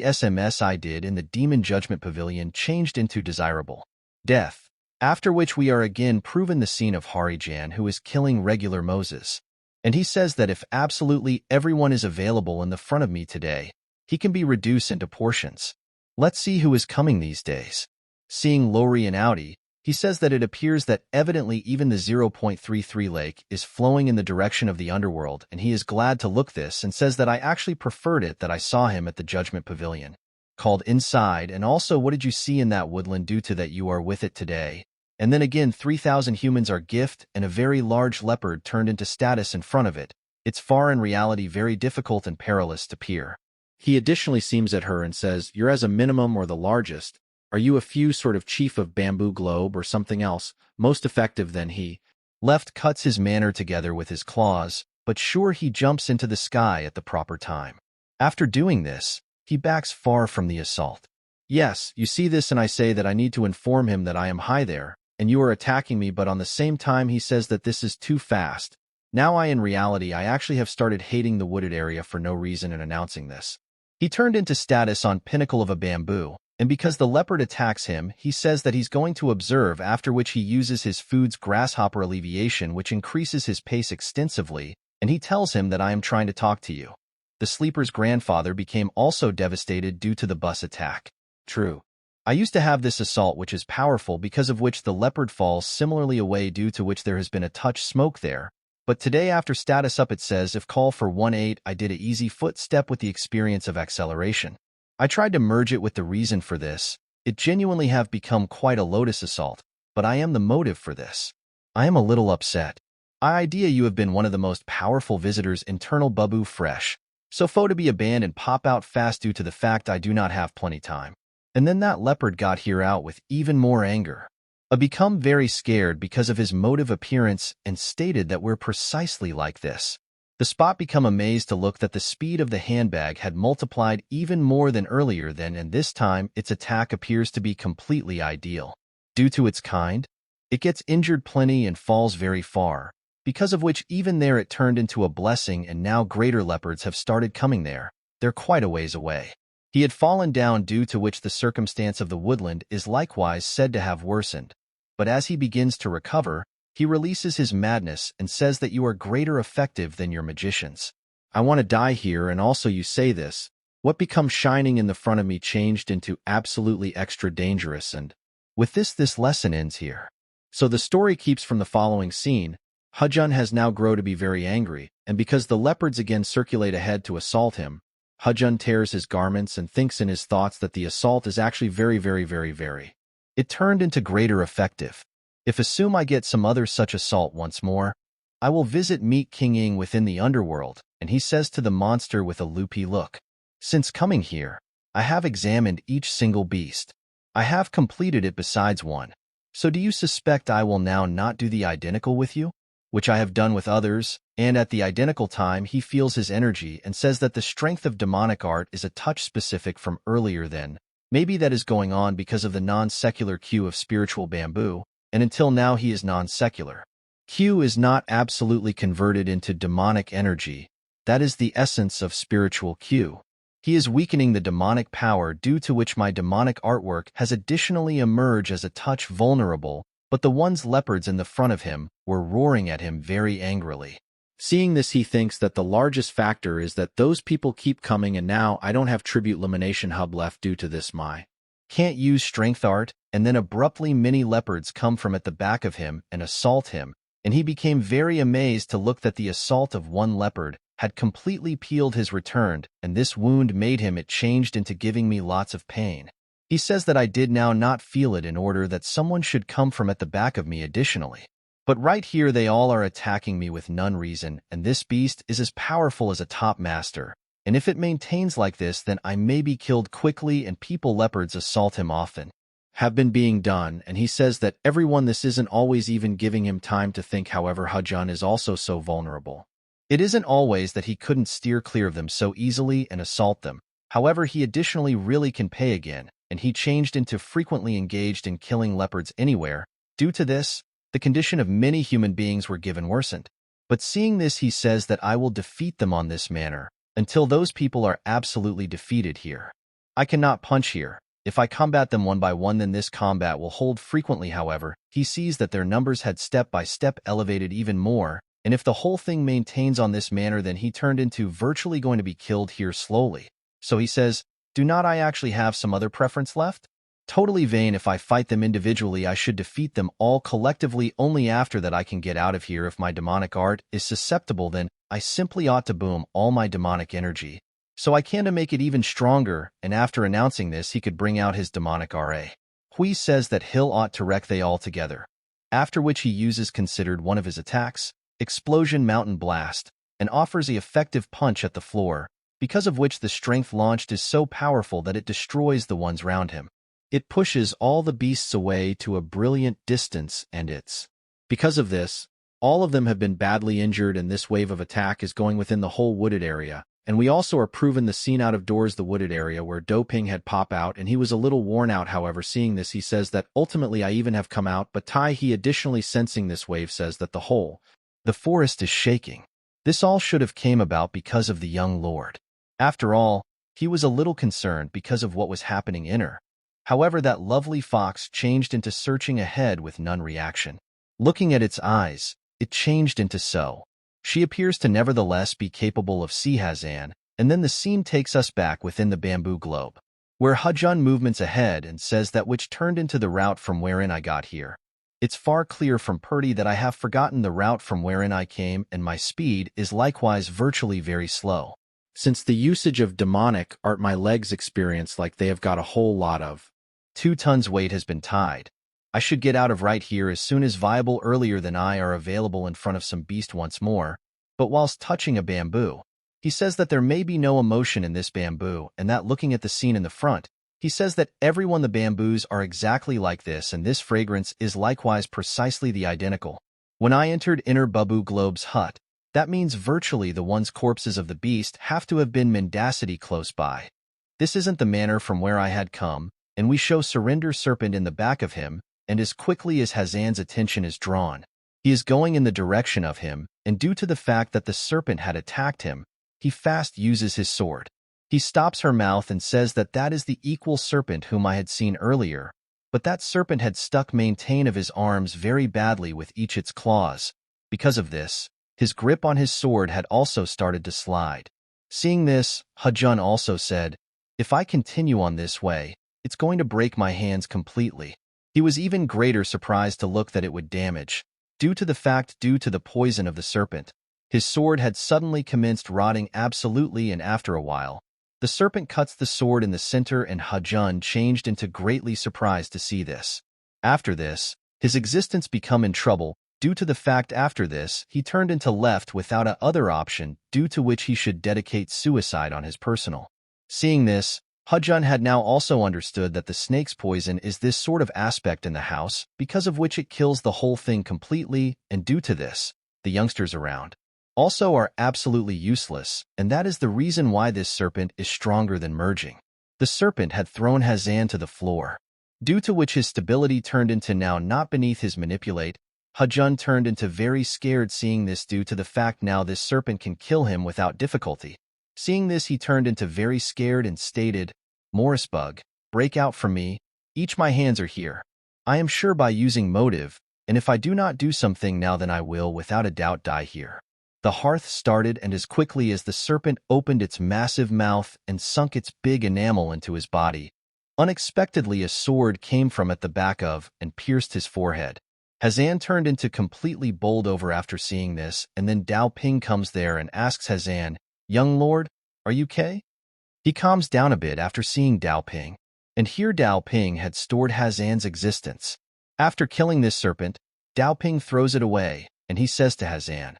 SMS I did in the Demon Judgment Pavilion changed into desirable death, after which we are again proven the scene of Harijan who is killing regular Moses. And he says that if absolutely everyone is available in the front of me today, he can be reduced into portions. Let's see who is coming these days. Seeing Lori and Audi, he says that it appears that evidently even the 0.33 lake is flowing in the direction of the underworld, and he is glad to look this and says that I actually preferred it that I saw him at the Judgment Pavilion. Called inside, and also what did you see in that woodland due to that you are with it today? And then again 3,000 humans are gift and a very large leopard turned into status in front of it. It's far in reality very difficult and perilous to peer. He additionally seems at her and says, you're as a minimum or the largest. Are you a few sort of chief of bamboo globe or something else, most effective than he? Left cuts his manner together with his claws, but sure he jumps into the sky at the proper time. After doing this, he backs far from the assault. Yes, you see this and I say that I need to inform him that I am high there, and you are attacking me, but on the same time he says that this is too fast. Now in reality I actually have started hating the wooded area for no reason in announcing this. He turned into status on pinnacle of a bamboo, and because the leopard attacks him, he says that he's going to observe, after which he uses his food's grasshopper alleviation, which increases his pace extensively, and he tells him that I am trying to talk to you. The sleeper's grandfather became also devastated due to the bus attack. True. I used to have this assault which is powerful, because of which the leopard falls similarly away, due to which there has been a touch smoke there. But today after status up it says if call for 1-8 I did a easy footstep with the experience of acceleration. I tried to merge it with the reason for this. It genuinely have become quite a lotus assault, but I am the motive for this. I am a little upset. I idea you have been one of the most powerful visitors internal Babu fresh. So to be abandoned and pop out fast due to the fact I do not have plenty time. And then that leopard got here out with even more anger. I become very scared because of his motive appearance and stated that we're precisely like this. The spot become amazed to look that the speed of the handbag had multiplied even more than earlier then, and this time its attack appears to be completely ideal. Due to its kind, it gets injured plenty and falls very far, because of which even there it turned into a blessing, and now greater leopards have started coming there. They're quite a ways away. He had fallen down, due to which the circumstance of the woodland is likewise said to have worsened. But as he begins to recover, he releases his madness and says that you are greater effective than your magicians. I want to die here, and also you say this. What becomes shining in the front of me changed into absolutely extra dangerous, and with this lesson ends here. So the story keeps from the following scene. Hajun has now grown to be very angry, and because the leopards again circulate ahead to assault him, Hajun tears his garments and thinks in his thoughts that the assault is actually very. It turned into greater effective. If assume I get some other such assault once more, I will visit meet King Ying within the underworld, and he says to the monster with a loopy look, since coming here, I have examined each single beast. I have completed it besides one. So do you suspect I will now not do the identical with you, which I have done with others? And at the identical time he feels his energy and says that the strength of demonic art is a touch specific from earlier then. Maybe that is going on because of the non-secular Q of spiritual bamboo, and until now he is non-secular. Q is not absolutely converted into demonic energy. That is the essence of spiritual Q. He is weakening the demonic power, due to which my demonic artwork has additionally emerged as a touch vulnerable, but the ones leopards in the front of him were roaring at him very angrily. Seeing this, he thinks that the largest factor is that those people keep coming, and now I don't have tribute elimination hub left due to this. My can't use strength art, and then abruptly many leopards come from at the back of him and assault him, and he became very amazed to look that the assault of one leopard had completely peeled his returned, and this wound made him it changed into giving me lots of pain. He says that I did now not feel it in order that someone should come from at the back of me additionally. But right here they all are attacking me with none reason, and this beast is as powerful as a top master. And if it maintains like this, then I may be killed quickly, and people leopards assault him often. Have been being done, and he says that everyone this isn't always even giving him time to think. However, Hajun is also so vulnerable. It isn't always that he couldn't steer clear of them so easily and assault them. However, he additionally really can pay again, and he changed into frequently engaged in killing leopards anywhere. Due to this, the condition of many human beings were given worsened. But seeing this, he says that I will defeat them on this manner, until those people are absolutely defeated here. I cannot punch here. If I combat them one by one, then this combat will hold frequently. However, he sees that their numbers had step by step elevated even more, and if the whole thing maintains on this manner, then he turned into virtually going to be killed here slowly. So he says, do not I actually have some other preference left? Totally vain. If I fight them individually, I should defeat them all collectively. Only after that I can get out of here. If my demonic art is susceptible, then I simply ought to boom all my demonic energy, so I can to make it even stronger. And after announcing this, he could bring out his demonic RA. Hui says that Hill ought to wreck they all together, after which he uses considered one of his attacks, Explosion Mountain Blast, and offers a effective punch at the floor, because of which the strength launched is so powerful that it destroys the ones round him. It pushes all the beasts away to a brilliant distance, and because of this, all of them have been badly injured, and this wave of attack is going within the whole wooded area. And we also are proven the scene out of doors, the wooded area where Doping had pop out, and he was a little worn out. However, seeing this, he says that ultimately I even have come out, but Tai he additionally sensing this wave says that the forest is shaking. This all should have came about because of the young lord. After all, he was a little concerned because of what was happening in her. However, that lovely fox changed into searching ahead with none reaction. Looking at its eyes, it changed into so. She appears to nevertheless be capable of see Hazan, and then the scene takes us back within the bamboo globe, where Hajun movements ahead and says that which turned into the route from wherein I got here. It's far clear from Purdy that I have forgotten the route from wherein I came, and my speed is likewise virtually very slow. Since the usage of demonic art, my legs experience like they have got a whole lot of 2 tons weight has been tied. I should get out of right here as soon as viable. Earlier than I are available in front of some beast once more, but whilst touching a bamboo, he says that there may be no emotion in this bamboo, and that looking at the scene in the front, he says that everyone the bamboos are exactly like this, and this fragrance is likewise precisely the identical. When I entered Inner Babu Globe's hut, that means virtually the ones corpses of the beast have to have been mendacity close by. This isn't the manner from where I had come, and we show Surrender Serpent in the back of him, and as quickly as Hazan's attention is drawn, he is going in the direction of him, and due to the fact that the serpent had attacked him, he fast uses his sword. He stops her mouth and says that that is the equal serpent whom I had seen earlier, but that serpent had stuck maintain of his arms very badly with each its claws. Because of this, his grip on his sword had also started to slide. Seeing this, Hajun also said, if I continue on this way, it's going to break my hands completely. He was even greater surprised to look that it would damage, due to the poison of the serpent. His sword had suddenly commenced rotting absolutely, and after a while, the serpent cuts the sword in the center, and Hajun changed into greatly surprised to see this. After this, his existence become in trouble, due to the fact after this he turned into left without a other option, due to which he should dedicate suicide on his personal. Seeing this, Hajun had now also understood that the snake's poison is this sort of aspect in the house, because of which it kills the whole thing completely, and due to this, the youngsters around also are absolutely useless, and that is the reason why this serpent is stronger than merging. The serpent had thrown Hazan to the floor, due to which his stability turned into now not beneath his manipulate. Hajun turned into very scared seeing this, due to the fact now this serpent can kill him without difficulty. Seeing this, he turned into very scared and stated, Morris Bug, break out from me, each my hands are here. I am sure by using motive, and if I do not do something now, then I will without a doubt die here. The hearth started, and as quickly as the serpent opened its massive mouth and sunk its big enamel into his body, unexpectedly a sword came from at the back of and pierced his forehead. Hazan turned into completely bowled over after seeing this, and then Dao Ping comes there and asks Hazan, young lord, are you okay? He calms down a bit after seeing Dao Ping, And here Dao Ping had stored Hazan's existence. After killing this serpent, Dao Ping throws it away, and he says to Hazan,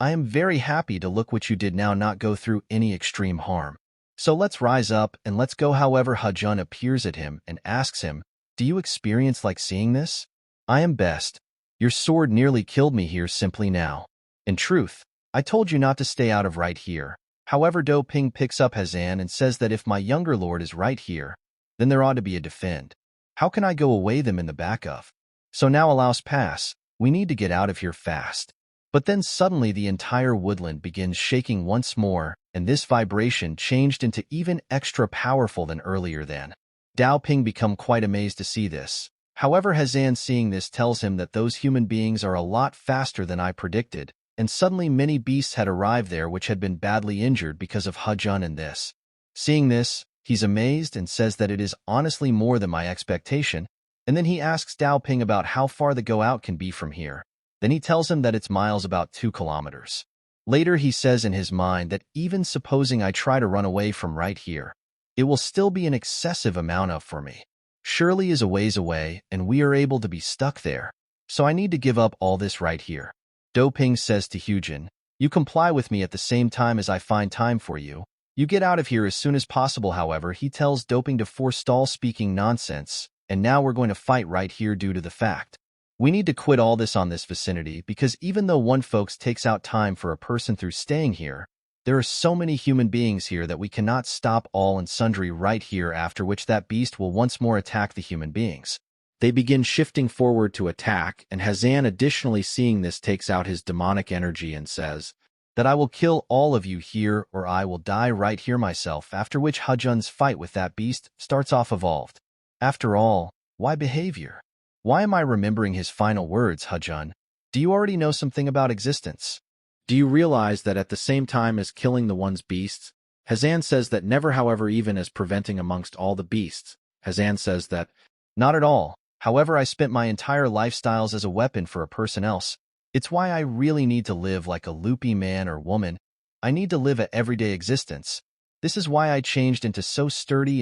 I am very happy to look what you did now not go through any extreme harm. So let's rise up and let's go. However, Hajun appears at him and asks him, do you experience like seeing this? I am best. Your sword nearly killed me here simply now. In truth, I told you not to stay out of right here. However, Dao Ping picks up Hazan and says that if my younger lord is right here, then there ought to be a defend. How can I go away them in the back of? So now allows pass. We need to get out of here fast. But then suddenly the entire woodland begins shaking once more, and this vibration changed into even extra powerful than earlier then. Dao Ping become quite amazed to see this. However, Hazan seeing this tells him that those human beings are a lot faster than I predicted, and suddenly many beasts had arrived there which had been badly injured because of Hajun and this. Seeing this, he's amazed and says that it is honestly more than my expectation, and then he asks Dao Ping about how far the go out can be from here. Then he tells him that it's miles about 2 kilometers. Later he says in his mind that even supposing I try to run away from right here, it will still be an excessive amount of for me. Shirley is a ways away, and we are able to be stuck there, so I need to give up all this right here. Dao Ping says to Hujin, you comply with me at the same time as I find time for you. You get out of here as soon as possible. However, he tells Dao Ping to forestall speaking nonsense, and now we're going to fight right here due to the fact we need to quit all this on this vicinity, because even though one folks takes out time for a person through staying here, there are so many human beings here that we cannot stop all and sundry right here, after which that beast will once more attack the human beings. They begin shifting forward to attack, and Hazan additionally seeing this takes out his demonic energy and says that I will kill all of you here or I will die right here myself, after which Hajun's fight with that beast starts off evolved. After all, why behavior? Why am I remembering his final words, Hajun? Do you already know something about existence? Do you realize that at the same time as killing the one's beasts, Hazan says that never, however, even as preventing amongst all the beasts. Hazan says that, not at all. However, I spent my entire lifestyles as a weapon for a person else. It's why I really need to live like a loopy man or woman. I need to live an everyday existence. This is why I changed into so sturdy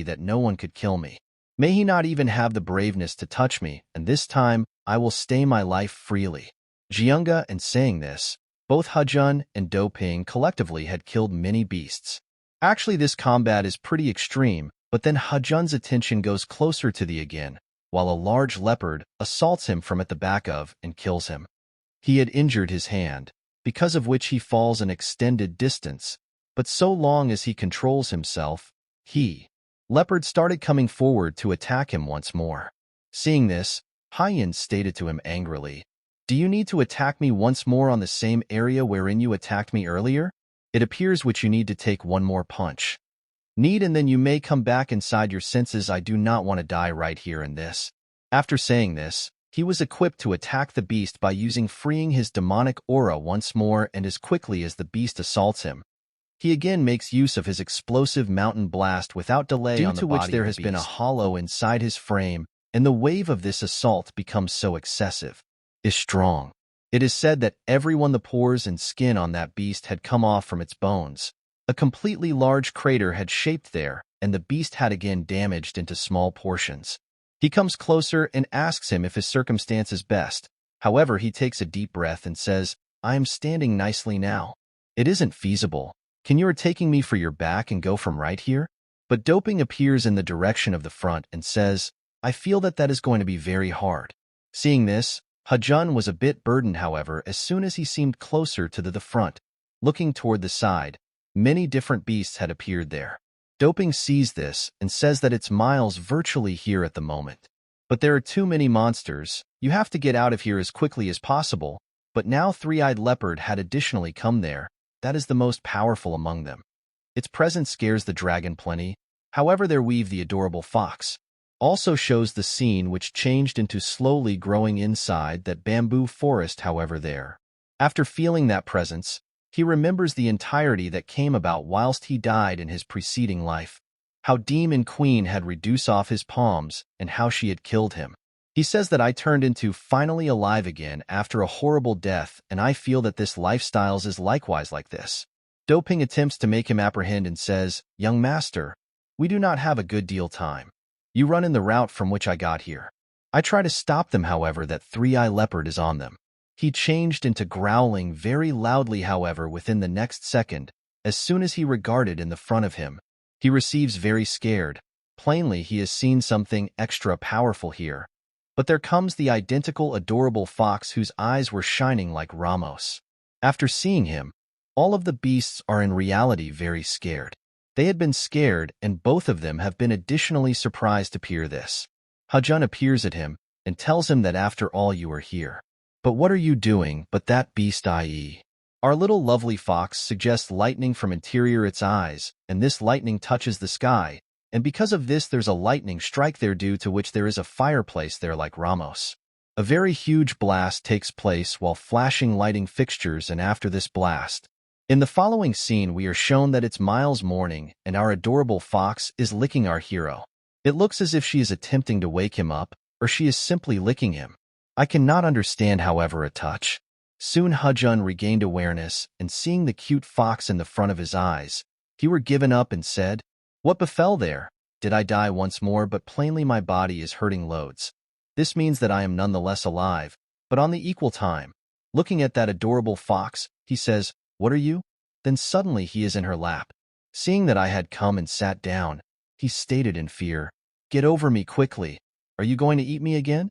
that no one could kill me. May he not even have the braveness to touch me, and this time I will stay my life freely. Jiunga, and saying this, both Hajun and Dao Ping collectively had killed many beasts. Actually, this combat is pretty extreme, but then Hajun's attention goes closer to the again, while a large leopard assaults him from at the back of and kills him. He had injured his hand, because of which he falls an extended distance, but so long as he controls himself, leopard started coming forward to attack him once more. Seeing this, Haiyan stated to him angrily, do you need to attack me once more on the same area wherein you attacked me earlier? It appears which you need to take one more punch. Need, and then you may come back inside your senses. I do not want to die right here in this. After saying this, he was equipped to attack the beast by using freeing his demonic aura once more, and as quickly as the beast assaults him, he again makes use of his explosive mountain blast without delay, due to which there has been a hollow inside his frame, and the wave of this assault becomes so excessive, is strong. It is said that everyone the pores and skin on that beast had come off from its bones. A completely large crater had shaped there, and the beast had again damaged into small portions. He comes closer and asks him if his circumstance is best. However, he takes a deep breath and says, I am standing nicely now. It isn't feasible. Can you are taking me for your back and go from right here? But Dao Ping appears in the direction of the front and says, I feel that is going to be very hard. Seeing this, Hajun was a bit burdened. However, as soon as he seemed closer to the front, looking toward the side, many different beasts had appeared there. Dao Ping sees this and says that it's miles virtually here at the moment. But there are too many monsters. You have to get out of here as quickly as possible. But now three-eyed leopard had additionally come there. That is the most powerful among them. Its presence scares the dragon plenty. However, there weave the adorable fox. Also shows the scene which changed into slowly growing inside that bamboo forest. However, there, after feeling that presence, he remembers the entirety that came about whilst he died in his preceding life. How Demon Queen had reduced off his palms and how she had killed him. He says that I turned into finally alive again after a horrible death, and I feel that this lifestyles is likewise like this. Dao Ping attempts to make him apprehend and says, Young master, we do not have a good deal time. You run in the route from which I got here. I try to stop them, however, that three-eyed leopard is on them. He changed into growling very loudly, however, within the next second. As soon as he regarded in the front of him, he receives very scared. Plainly, he has seen something extra powerful here. But there comes the identical adorable fox whose eyes were shining like Ramos. After seeing him, all of the beasts are in reality very scared. They had been scared, and both of them have been additionally surprised to hear this. Hajun appears at him and tells him that after all you are here. But what are you doing but that beast, i.e. Our little lovely fox suggests lightning from interior its eyes, and this lightning touches the sky, and because of this there's a lightning strike there due to which there is a fireplace there like Ramos. A very huge blast takes place while flashing lighting fixtures, and after this blast, in the following scene we are shown that it's Miles' morning and our adorable fox is licking our hero. It looks as if she is attempting to wake him up, or she is simply licking him. I cannot understand, however, a touch. Soon Hajun regained awareness, and seeing the cute fox in the front of his eyes, he were given up and said, "What befell there? Did I die once more? But plainly my body is hurting loads. This means that I am nonetheless alive, but on the equal time." Looking at that adorable fox, he says, "What are you?" Then suddenly he is in her lap. Seeing that I had come and sat down, he stated in fear, "Get over me quickly. Are you going to eat me again?"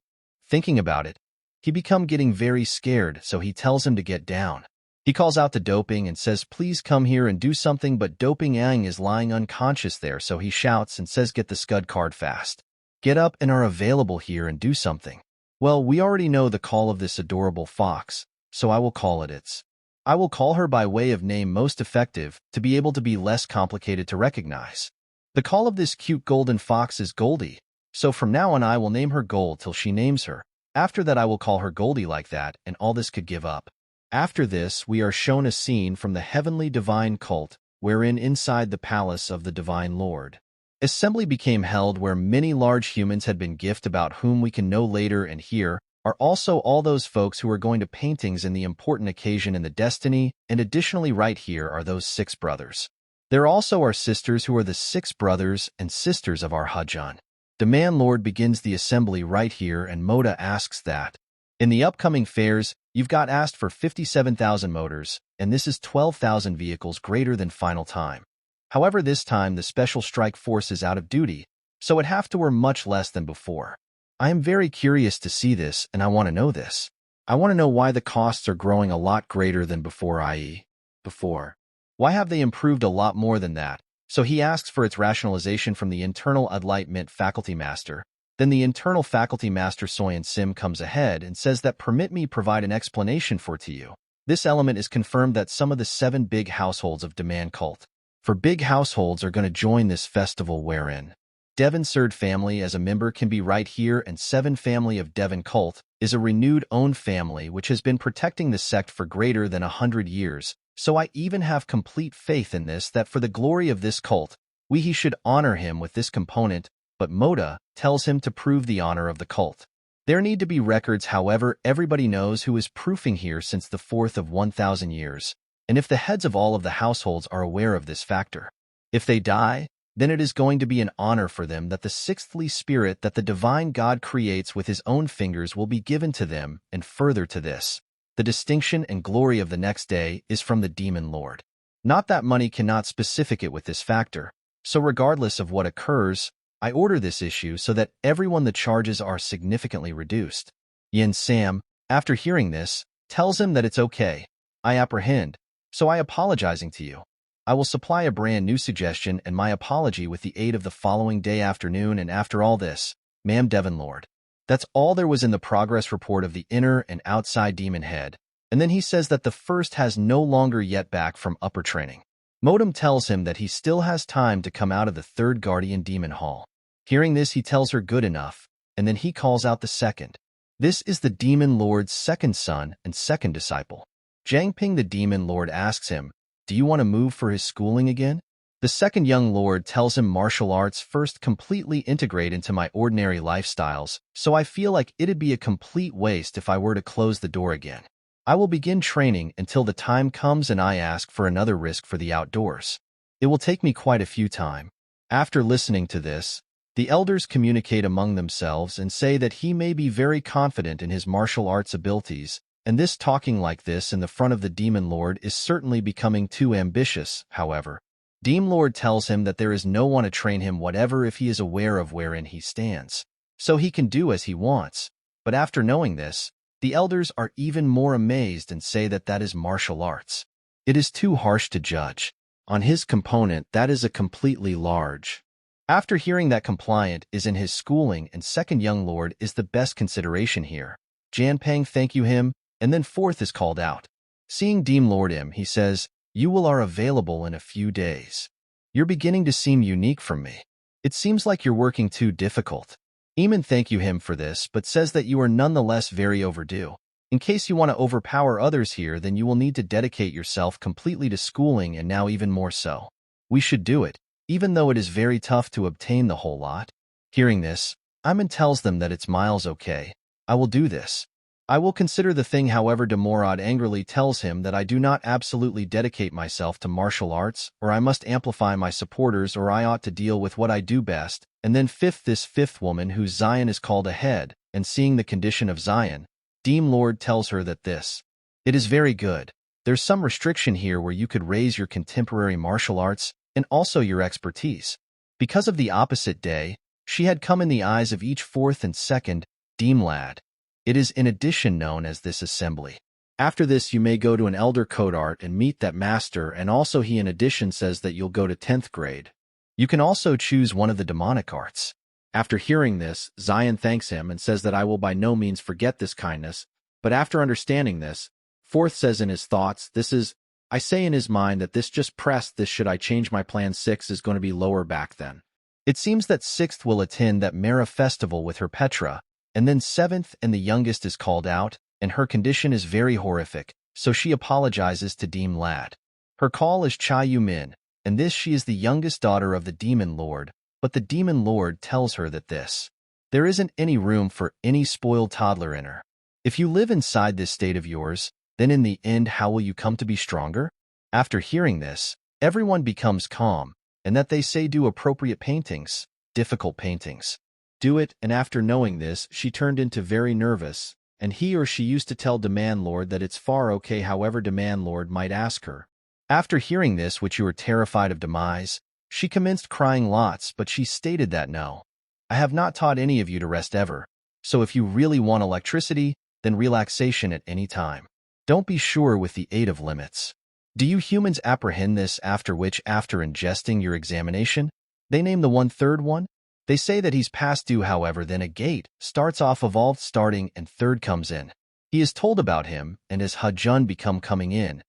Thinking about it, he become getting very scared, so he tells him to get down. He calls out to Doping and says, "Please come here and do something," but Doping Yang is lying unconscious there, so he shouts and says, "Get the scud card fast. Get up and are available here and do something." Well, we already know the call of this adorable fox, so I will call it its. I will call her by way of name most effective, to be able to be less complicated to recognize. The call of this cute golden fox is Goldie, so from now on I will name her Gold till she names her. After that I will call her Goldie like that, and all this could give up. After this we are shown a scene from the heavenly divine cult, wherein inside the palace of the divine lord, assembly became held where many large humans had been gifted about whom we can know later, and here are also all those folks who are going to paintings in the important occasion in the destiny, and additionally right here are those 6 brothers. There also are sisters who are the 6 brothers and sisters of our Hajun. The man lord begins the assembly right here, and Moda asks that, in the upcoming fairs, you've got asked for 57,000 motors, and this is 12,000 vehicles greater than final time. However, this time the special strike force is out of duty, so it have to were much less than before. I am very curious to see this, and I want to know this. I want to know why the costs are growing a lot greater than before, i.e. before. Why have they improved a lot more than that? So he asks for its rationalization from the internal enlightenment faculty master. Then the internal faculty master Soyan Sim comes ahead and says that permit me provide an explanation for to you. This element is confirmed that some of the 7 big households of demand cult for big households are going to join this festival, wherein Devon Surd family as a member can be right here, and 7 family of Devon cult is a renewed owned family which has been protecting the sect for greater than 100 years. So I even have complete faith in this, that for the glory of this cult, he should honor him with this component, but Moda tells him to prove the honor of the cult. There need to be records, however, everybody knows who is proofing here since the 4th of 1,000 years, and if the heads of all of the households are aware of this factor, if they die, then it is going to be an honor for them that the 6thly spirit that the divine God creates with his own fingers will be given to them, and further to this, the distinction and glory of the next day is from the demon lord. Not that money cannot specific it with this factor, so regardless of what occurs, I order this issue so that everyone the charges are significantly reduced. Yin Sam, after hearing this, tells him that it's okay. I apprehend, so I apologizing to you. I will supply a brand new suggestion and my apology with the aid of the following day afternoon, and after all this, ma'am Devon Lord. That's all there was in the progress report of the inner and outside demon head, and then he says that the first has no longer yet back from upper training. Modem tells him that he still has time to come out of the 3rd guardian demon hall. Hearing this, he tells her good enough, and then he calls out the 2nd. This is the demon lord's 2nd son and 2nd disciple. Jiang Ping the demon lord asks him, "Do you want to move for his schooling again?" The 2nd young lord tells him martial arts first completely integrate into my ordinary lifestyles, so I feel like it'd be a complete waste if I were to close the door again. I will begin training until the time comes, and I ask for another risk for the outdoors. It will take me quite a few time. After listening to this, The elders communicate among themselves and say that he may be very confident in his martial arts abilities, and this talking like this in the front of the Demon Lord is certainly becoming too ambitious, however. Demon Lord tells him that there is no one to train him whatever if he is aware of wherein he stands, so he can do as he wants. But after knowing this, the elders are even more amazed and say that that is martial arts. It is too harsh to judge. On his component, that is a completely large. After hearing that compliant is in his schooling and second young lord is the best consideration here, Janpang thank you him, and then fourth is called out. Seeing Demon Lord him, he says, "You will are available in a few days. You're beginning to seem unique from me. It seems like you're working too difficult." Eamon thank you him for this, but says that you are nonetheless very overdue. In case you want to overpower others here, then you will need to dedicate yourself completely to schooling and now even more so. We should do it, even though it is very tough to obtain the whole lot. Hearing this, Eamon tells them that it's miles okay. I will do this. I will consider the thing. However, Demorad angrily tells him that I do not absolutely dedicate myself to martial arts, or I must amplify my supporters, or I ought to deal with what I do best. And then this fifth woman whose Zion is called ahead, and seeing the condition of Zion, Demon Lord tells her that it is very good. There's some restriction here where you could raise your contemporary martial arts, and also your expertise. Because of the opposite day, she had come in the eyes of each fourth and second Demon Lad. It is in addition known as this assembly. After this you may go to an elder code art and meet that master, and also he in addition says that you'll go to 10th grade. You can also choose one of the demonic arts. After hearing this, Zion thanks him and says that I will by no means forget this kindness, but after understanding this, fourth says in his thoughts, I say in his mind that this just pressed this should I change my plan. 6 is going to be lower back then. It seems that 6th will attend that Mara festival with her Petra, and then 7th and the youngest is called out, and her condition is very horrific, so she apologizes to Demon Lad. Her call is Cha Yu Min, and she is the youngest daughter of the Demon Lord, but the Demon Lord tells her that there isn't any room for any spoiled toddler in her. If you live inside this state of yours, then in the end how will you come to be stronger? After hearing this, everyone becomes calm, and that they say do appropriate paintings, difficult paintings. Do it, and after knowing this, she turned into very nervous, and he or she used to tell Demand Lord that it's far okay. However, Demand Lord might ask her. After hearing this, which you are terrified of demise, she commenced crying lots, but she stated that no. I have not taught any of you to rest ever, so if you really want electricity, then relaxation at any time. Don't be sure with the aid of limits. Do you humans apprehend this? After which, after ingesting your examination, they name the 1/3 one? They say that he's past due. However, then a gate starts off evolved starting and third comes in. He is told about him, and as Hajun become coming in,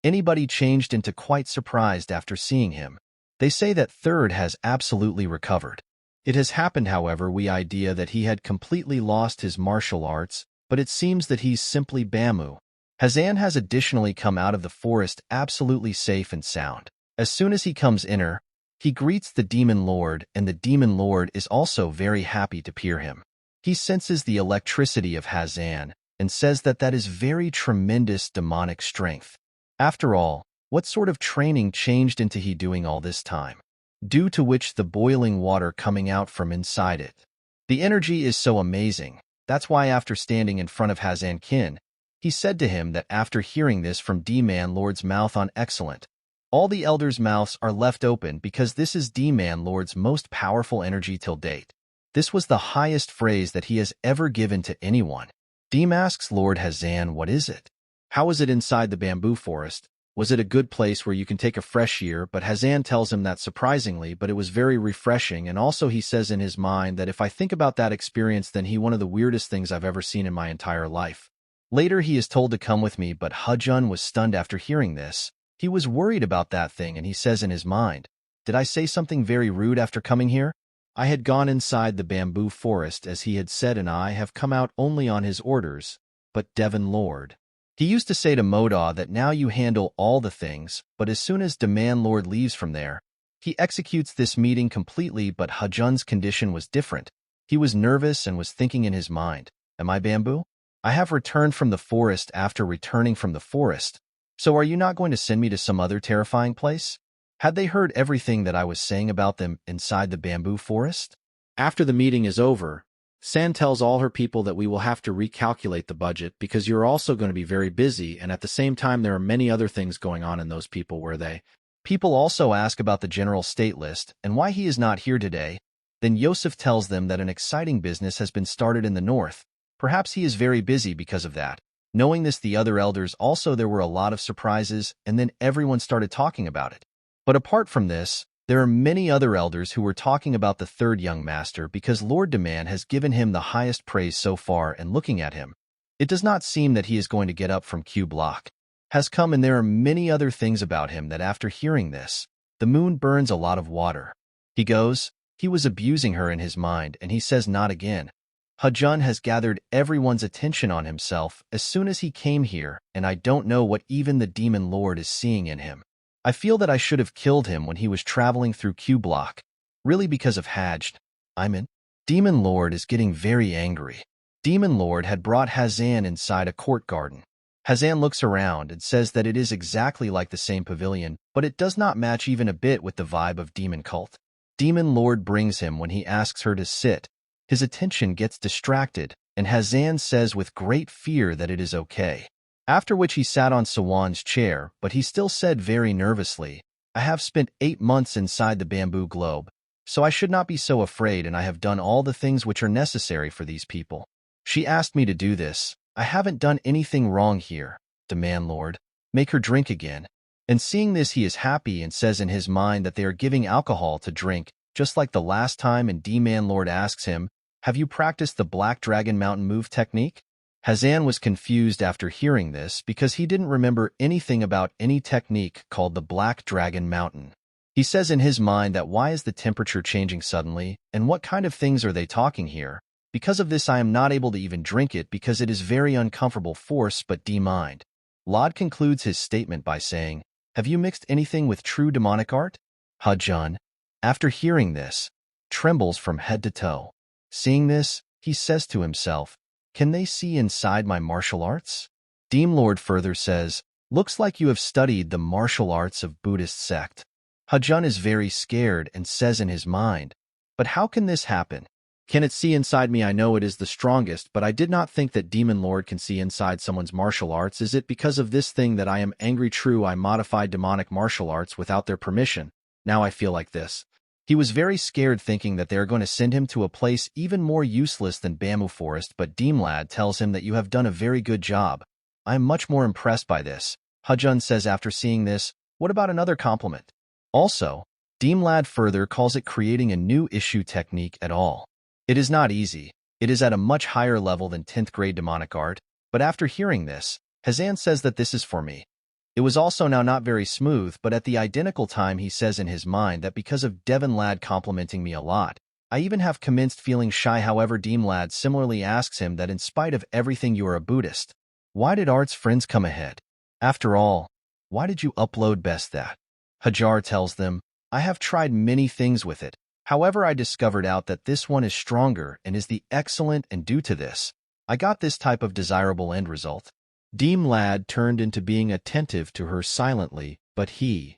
anybody changed into quite surprised after seeing him. They say that third has absolutely recovered. It has happened, however, we idea that he had completely lost his martial arts, but it seems that he's simply Bamu. Hazan has additionally come out of the forest absolutely safe and sound. As soon as he comes inner, he greets the Demon Lord, and the Demon Lord is also very happy to hear him. He senses the electricity of Hazan, and says that that is very tremendous demonic strength. After all, what sort of training changed into he doing all this time? Due to which the boiling water coming out from inside it. The energy is so amazing. That's why after standing in front of Hazan Kin, he said to him that after hearing this from D-Man Lord's mouth on excellent, all the elders' mouths are left open because this is D-Man Lord's most powerful energy till date. This was the highest phrase that he has ever given to anyone. Deem asks Lord Hazan, what is it? How is it inside the bamboo forest? Was it a good place where you can take a fresh air? But Hazan tells him that surprisingly, but it was very refreshing, and also he says in his mind that if I think about that experience, then he one of the weirdest things I've ever seen in my entire life. Later he is told to come with me, but Hajun was stunned after hearing this. He was worried about that thing, and he says in his mind, did I say something very rude after coming here? I had gone inside the bamboo forest as he had said, and I have come out only on his orders, but Devon Lord. He used to say to Moda that now you handle all the things, but as soon as Demand Lord leaves from there, he executes this meeting completely. But Hajun's condition was different. He was nervous and was thinking in his mind, am I bamboo? I have returned from the forest after returning from the forest. So are you not going to send me to some other terrifying place? Had they heard everything that I was saying about them inside the bamboo forest? After the meeting is over, San tells all her people that we will have to recalculate the budget because you're also going to be very busy, and at the same time there are many other things going on in those people where they. People also ask about the general state list and why he is not here today. Then Yosef tells them that an exciting business has been started in the north. Perhaps he is very busy because of that. Knowing this, the other elders also there were a lot of surprises, and then everyone started talking about it. But apart from this, there are many other elders who were talking about the third young master because Lord Demand has given him the highest praise so far, and looking at him, it does not seem that he is going to get up from Q block. Has come, and there are many other things about him that after hearing this, the moon burns a lot of water. He goes, he was abusing her in his mind, and he says not again. Hajun has gathered everyone's attention on himself as soon as he came here, and I don't know what even the demon lord is seeing in him. I feel that I should have killed him when he was traveling through Q block, really because of Hajd. Demon Lord is getting very angry. Demon Lord had brought Hazan inside a court garden. Hazan looks around and says that it is exactly like the same pavilion, but it does not match even a bit with the vibe of Demon Cult. Demon Lord brings him when he asks her to sit. His attention gets distracted, and Hazan says with great fear that it is okay. After which he sat on Sawan's chair, but he still said very nervously, I have spent 8 months inside the bamboo globe, so I should not be so afraid, and I have done all the things which are necessary for these people. She asked me to do this. I haven't done anything wrong here. Demand Lord, make her drink again. And seeing this, he is happy and says in his mind that they are giving alcohol to drink, just like the last time, and Demand Lord asks him, have you practiced the Black Dragon Mountain move technique? Hazan was confused after hearing this because he didn't remember anything about any technique called the Black Dragon Mountain. He says in his mind that why is the temperature changing suddenly, and what kind of things are they talking here? Because of this I am not able to even drink it because it is very uncomfortable force, but D-mind. Lod concludes his statement by saying, have you mixed anything with true demonic art? Hajun, after hearing this, trembles from head to toe. Seeing this, he says to himself, can they see inside my martial arts? Demon Lord further says, looks like you have studied the martial arts of Buddhist sect. Hajun is very scared and says in his mind, but how can this happen? Can it see inside me? I know it is the strongest, but I did not think that Demon Lord can see inside someone's martial arts. Is it because of this thing that I am angry? True, I modified demonic martial arts without their permission. Now I feel like this. He was very scared, thinking that they are going to send him to a place even more useless than Bamboo Forest, but Deemlad tells him that you have done a very good job. I am much more impressed by this. Hajun says after seeing this, what about another compliment? Also, Deemlad further calls it creating a new issue technique at all. It is not easy. It is at a much higher level than 10th grade demonic art, but after hearing this, Hazan says that this is for me. It was also now not very smooth, but at the identical time he says in his mind that because of Devon Lad complimenting me a lot, I even have commenced feeling shy. However, Deem Lad similarly asks him that in spite of everything you are a Buddhist. Why did Art's friends come ahead? After all, why did you upload best that? Hajar tells them, I have tried many things with it. However, I discovered out that this one is stronger and is the excellent, and due to this, I got this type of desirable end result. Deem Lad turned into being attentive to her silently, but he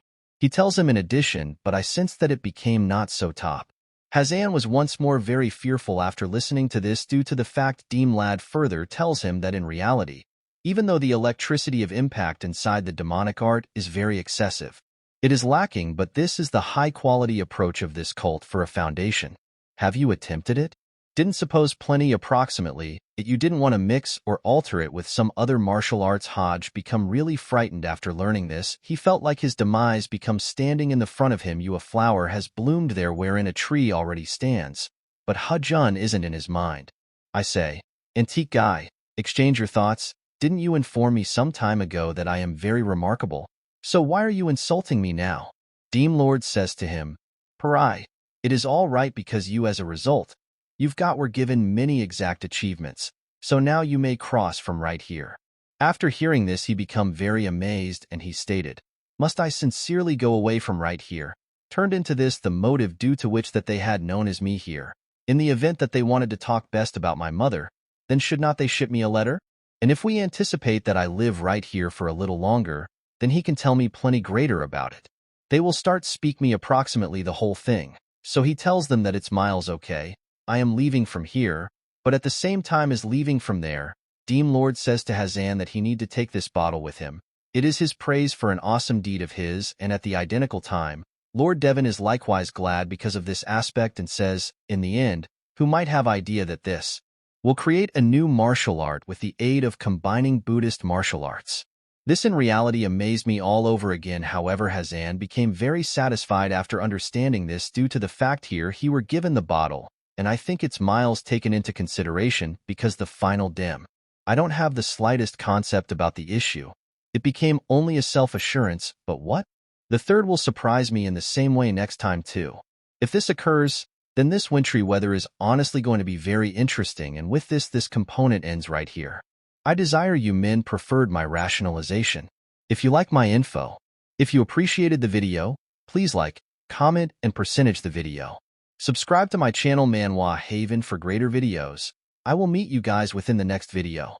tells him in addition, but I sensed that it became not so top. Hazan was once more very fearful after listening to this due to the fact Deem Lad further tells him that in reality, even though the electricity of impact inside the demonic art is very excessive, it is lacking, but this is the high-quality approach of this cult for a foundation. Have you attempted it? Didn't suppose plenty approximately, it you didn't want to mix or alter it with some other martial arts. Hodge become really frightened after learning this. He felt like his demise become standing in the front of him. A flower has bloomed there wherein a tree already stands. But Hajun isn't in his mind. I say, antique guy, exchange your thoughts. Didn't you inform me some time ago that I am very remarkable? So why are you insulting me now? Deem Lord says to him, Parai, it is all right because you as a result, were given many exact achievements, so now you may cross from right here. After hearing this he become very amazed and he stated, must I sincerely go away from right here? Turned into this the motive due to which that they had known as me here. In the event that they wanted to talk best about my mother, then should not they ship me a letter? And if we anticipate that I live right here for a little longer, then he can tell me plenty greater about it. They will start speak me approximately the whole thing. So he tells them that it's miles okay. I am leaving from here, but at the same time as leaving from there, Demon Lord says to Hazan that he need to take this bottle with him. It is his praise for an awesome deed of his, and at the identical time, Lord Devon is likewise glad because of this aspect and says, in the end, who might have idea that this will create a new martial art with the aid of combining Buddhist martial arts. This in reality amazed me all over again. However, Hazan became very satisfied after understanding this due to the fact here he were given the bottle, and I think it's miles taken into consideration because the final dim. I don't have the slightest concept about the issue. It became only a self-assurance, but what? The third will surprise me in the same way next time too. If this occurs, then this wintry weather is honestly going to be very interesting, and with this component ends right here. I desire you men preferred my rationalization. If you like my info, if you appreciated the video, please like, comment, and percentage the video. Subscribe to my channel Manhwa Haven for greater videos. I will meet you guys within the next video.